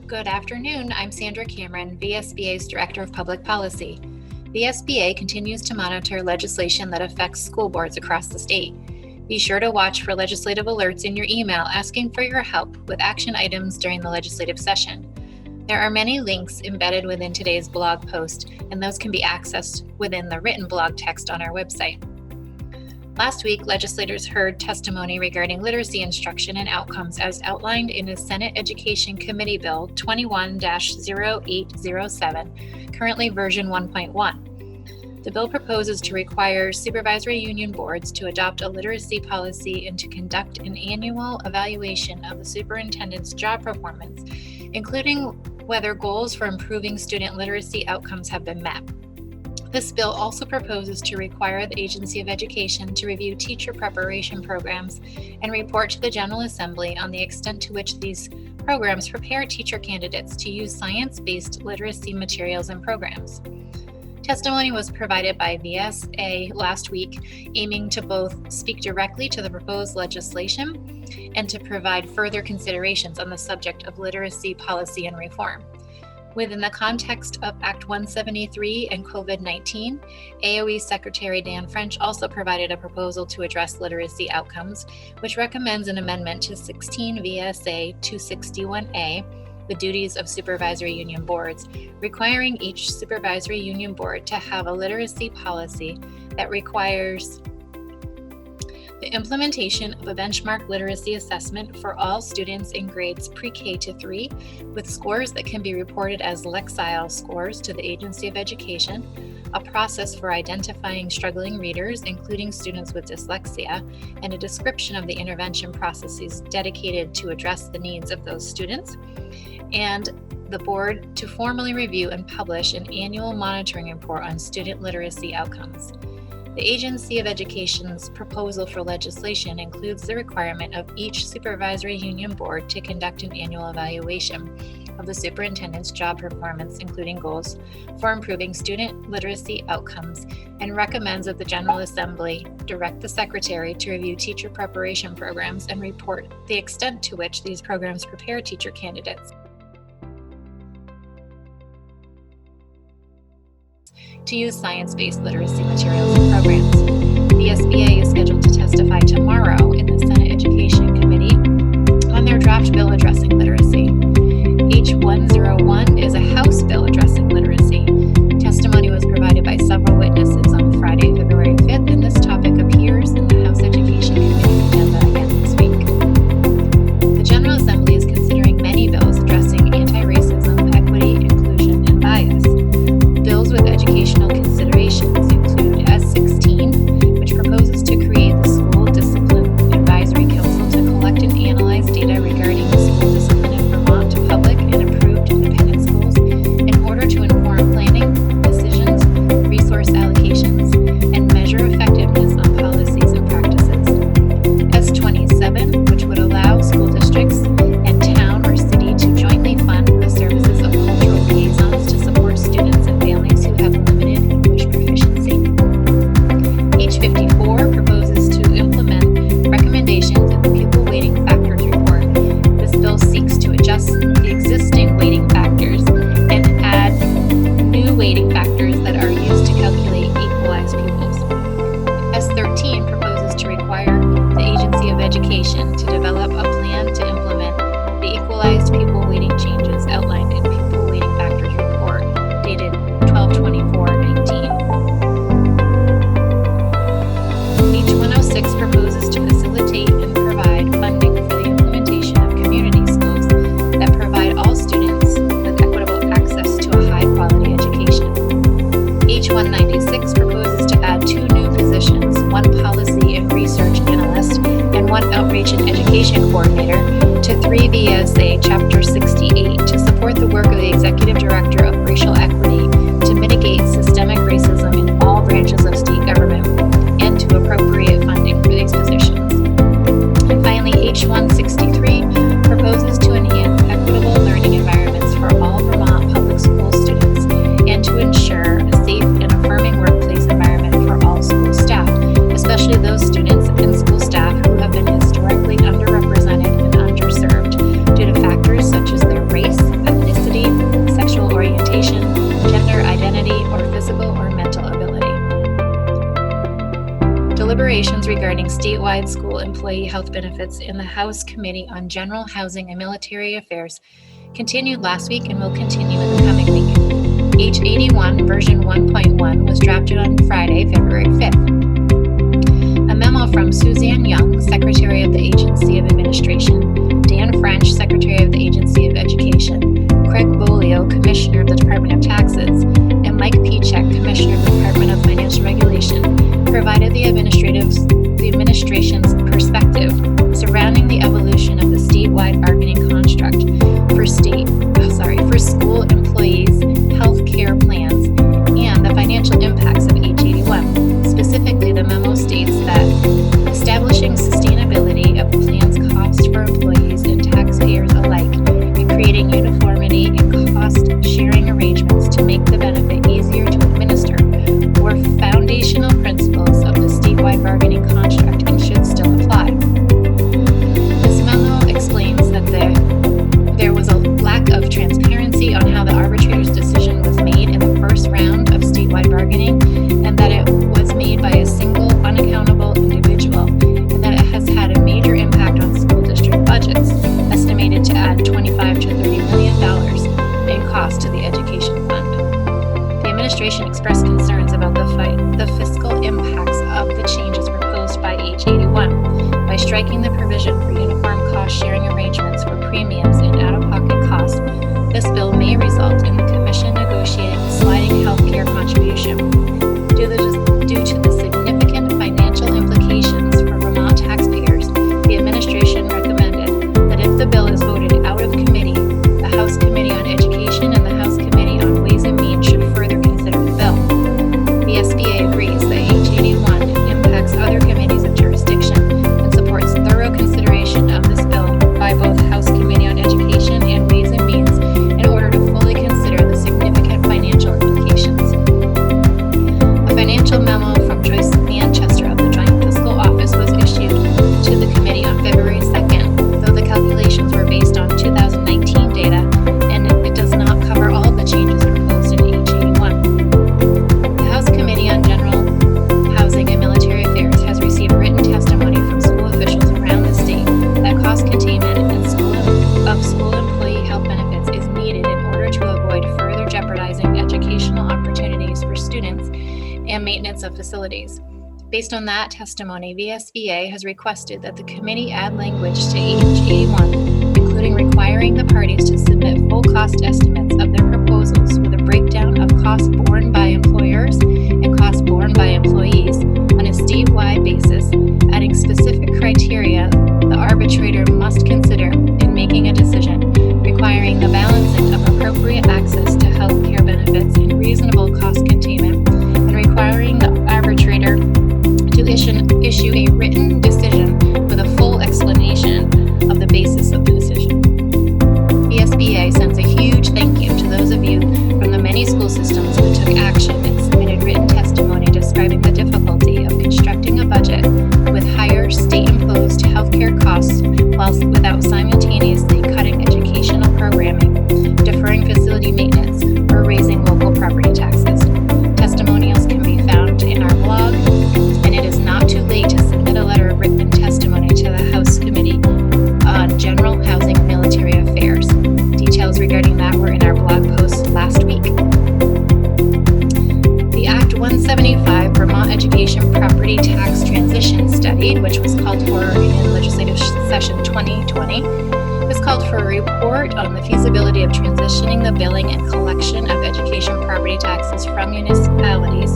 Good afternoon. I'm Sandra Cameron, VSBA's Director of Public Policy. VSBA continues to monitor legislation that affects school boards across the state. Be sure to watch for legislative alerts in your email asking for your help with action items during the legislative session. There are many links embedded within today's blog post, and those can be accessed within the written blog text on our website. Last week, legislators heard testimony regarding literacy instruction and outcomes as outlined in the Senate Education Committee Bill 21-0807, currently version 1.1. The bill proposes to require supervisory union boards to adopt a literacy policy and to conduct an annual evaluation of the superintendent's job performance, including whether goals for improving student literacy outcomes have been met. This bill also proposes to require the Agency of Education to review teacher preparation programs and report to the General Assembly on the extent to which these programs prepare teacher candidates to use science-based literacy materials and programs. Testimony was provided by VSA last week, aiming to both speak directly to the proposed legislation and to provide further considerations on the subject of literacy policy and reform. Within the context of Act 173 and COVID-19, AOE Secretary Dan French also provided a proposal to address literacy outcomes, which recommends an amendment to 16 VSA 261A, the duties of supervisory union boards, requiring each supervisory union board to have a literacy policy that requires the implementation of a benchmark literacy assessment for all students in grades pre-K to 3, with scores that can be reported as Lexile scores to the Agency of Education, a process for identifying struggling readers, including students with dyslexia, and a description of the intervention processes dedicated to address the needs of those students, and the board to formally review and publish an annual monitoring report on student literacy outcomes. The Agency of Education's proposal for legislation includes the requirement of each supervisory union board to conduct an annual evaluation of the superintendent's job performance, including goals for improving student literacy outcomes, and recommends that the General Assembly direct the Secretary to review teacher preparation programs and report the extent to which these programs prepare teacher candidates to use science-based literacy materials and programs. The SBA is scheduled to testify tomorrow in the Senate Education Committee on their draft bill addressing literacy. H101 is a House bill addressing literacy. Testimony was provided by several witnesses on Friday, February 5th, and this topic appears in the House Education Committee agenda again this week. The General Assembly is considering many bills addressing anti-racism, equity, inclusion, and bias. Bills with educational considerations include S16, which proposes to create the School Discipline Advisory Council to collect and analyze data regarding school discipline in Vermont to public and approved independent schools in order to inform planning, decisions, resource allocations, and measure effectiveness on policies and practices. S27, which would allow school districts and town or city to jointly fund the services of cultural liaisons to support students and families who have limited English proficiency. H54 proposes to implement recommendations in the Pupil Weighting Factors Report. This bill seeks to adjust the existing weighting factors and add new weighting factors that are used to calculate equalized pupils. S13 proposes to require the Agency of Education to develop a plan to implement the equalized pupil weighting changes outlined in Pupil Weighting Factors Report, dated 12/24/19. H106 proposes to facilitate and provide funding for the implementation of community schools that provide all students with equitable access to a high-quality education. H196 proposes to add 2 new positions, one policy and research analyst and one outreach and education coordinator, to 3 VSA Chapter 68 to support the work of the Executive Director of Racial Equity to mitigate systemic racism in all branches of state government and to appropriate funding for these positions. And finally, H163 proposes to enhance equitable learning environments for all Vermont public school students and to ensure a safe and affirming workplace environment for all school staff, especially those students and school staff who have been historically underrepresented and underserved due to factors such as their race, ethnicity, regarding statewide school employee health benefits in the House Committee on General Housing and Military Affairs continued last week and will continue in the coming week. H81 version 1.1 was drafted on Friday, February 5th. A memo from Suzanne Young, Secretary of the Agency of Administration, Dan French, Secretary of the Agency of Education, Craig Bolio, Commissioner of the Department of Taxes, and Mike Pichek, Commissioner of the Department of Financial Regulation, provided the administration's perspective surrounding the evolution of the statewide bargaining construct for school employees' health care plans and the financial impacts of H81. Specifically, the memo states that establishing sustainability of the plan's cost for employees and taxpayers alike and creating uniformity and cost-sharing arrangements to make the benefit easier to administer were foundational principles of the statewide bargaining construct and should still apply. This memo explains that there was a lack of transparency on how the arbitrator's decision was made in the first round of statewide bargaining, and that it was made by a single unaccountable individual, and that it has had a major impact on school district budgets, estimated to add $25 to $30 million in cost to the education fund. The administration expressed concerns about the fiscal impacts of the changes proposed by H81. By striking the provision for uniform cost-sharing arrangements for premiums and out-of-pocket costs, this bill may result in the Commission negotiating a sliding health care contribution. Due to the significant financial implications for Vermont taxpayers, the administration recommended that if the bill is voted out of committee, the House Committee on Education and the House Committee on Ways and Means should further consider the bill. The VSBA agrees that H81 impacts other committees of jurisdiction and supports thorough consideration of this bill by both House Committee on Education and Ways and Means in order to fully consider the significant financial implications. A financial memo from Joyce Manchester of the Joint Fiscal Office was issued to the committee on February 2nd, though the calculations were based on 2019 data, and it does not cover all of the changes proposed in H81. The House Committee on General Housing and Military Affairs has received written testimony from school officials around the state that cost containment and school employee health benefits is needed in order to avoid further jeopardizing educational opportunities for students and maintenance of facilities. Based on that testimony, VSBA has requested that the committee add language to H81, including requiring the parties to submit full cost estimates of their proposals with a breakdown of costs borne by employers and costs borne by employees on a statewide basis, adding specific criteria the arbitrator must consider in making a decision, requiring the balancing of appropriate access to health care benefits and reasonable cost containment, and requiring the arbitrator to issue a written decision with a full explanation of the basis of the decision. VSBA sends a huge thank you to those of you from the many school systems who took action and submitted written testimony describing the difficulty of constructing a budget with higher state-imposed healthcare costs without simultaneously cutting educational programming, deferring facility maintenance, or raising local property taxes. Testimonials can be found in our blog, and it is not too late to submit a letter of written testimony to the House Committee on General Housing and Military Affairs. Details regarding that were in our blog post last week. The Act 175 Vermont Education Property Tax Transition Study, which was called for in Legislative Session 2020, is called for a report on the feasibility of transitioning the billing and collection of education property taxes from municipalities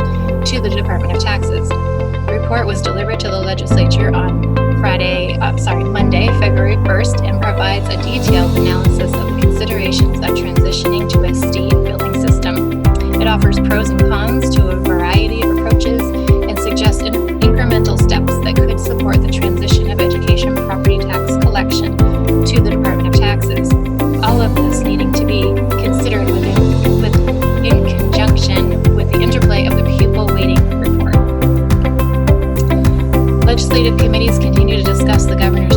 to the Department of Taxes. The report was delivered to the legislature on Monday, February 1st, and provides a detailed analysis of the considerations of transitioning to a state billing system. It offers pros and cons to a variety of approaches and suggests incremental steps that could support the transition of education property tax collection to the Department of Taxes. All of this needing to be considered in conjunction with the interplay of the pupil weighting report. Legislative committees continue to discuss the governor's